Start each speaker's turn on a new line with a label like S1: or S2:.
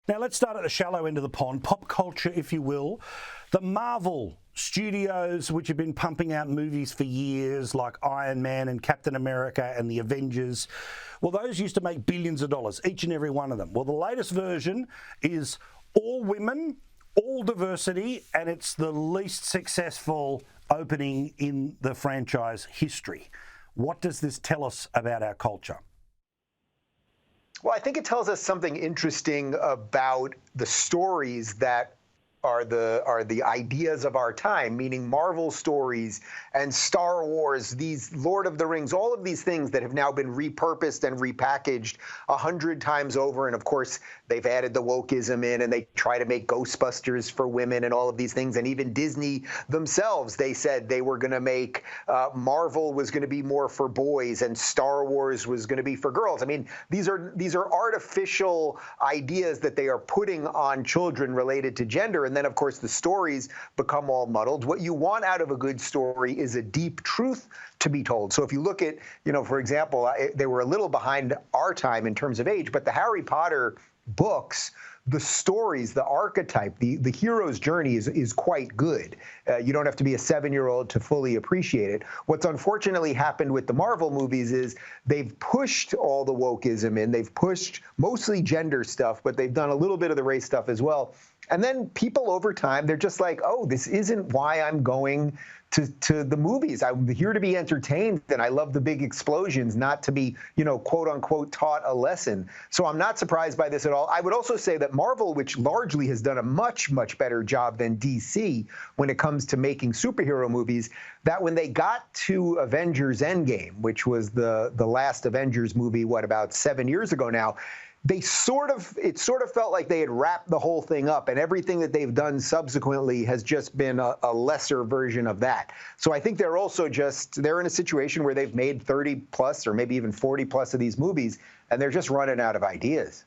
S1: Now, let's start at the shallow end of the pond, pop culture, if you will. The Marvel Studios, which have been pumping out movies for years, like Iron Man and Captain America and the Avengers, well, those used to make billions of dollars, each and every one of them. Well, the latest version is all women, all diversity, and it's the least successful opening in the franchise history. What does this tell us about our culture?
S2: Well, I think it tells us something interesting about the stories that are the ideas of our time, meaning Marvel stories and Star Wars, these Lord of the Rings, all of these things that have now been repurposed and repackaged 100 times over. And of course, they've added the wokeism in, and they try to make Ghostbusters for women and all of these things. And even Disney themselves, they said they were going to make Marvel was going to be more for boys and Star Wars was going to be for girls. I mean, these are artificial ideas that they are putting on children related to gender. And then, of course, the stories become all muddled. What you want out of a good story is a deep truth to be told. So if you look at, for example, they were a little behind our time in terms of age, but the Harry Potter books, the stories, the archetype, the hero's journey is quite good. You don't have to be a 7-year-old to fully appreciate it. What's unfortunately happened with the Marvel movies is they've pushed all the wokeism in. They've pushed mostly gender stuff, but they've done a little bit of the race stuff as well. And then people over time, they're just like, oh, this isn't why I'm going to the movies. I'm here to be entertained, and I love the big explosions, not to be, quote unquote, taught a lesson. So I'm not surprised by this at all. I would also say that Marvel, which largely has done a much, much better job than DC when it comes to making superhero movies, that when they got to Avengers Endgame, which was the last Avengers movie, about 7 years ago now, it sort of felt like they had wrapped the whole thing up, and everything that they've done subsequently has just been a lesser version of that. So I think they're in a situation where they've made 30 plus or maybe even 40 plus of these movies, and they're just running out of ideas.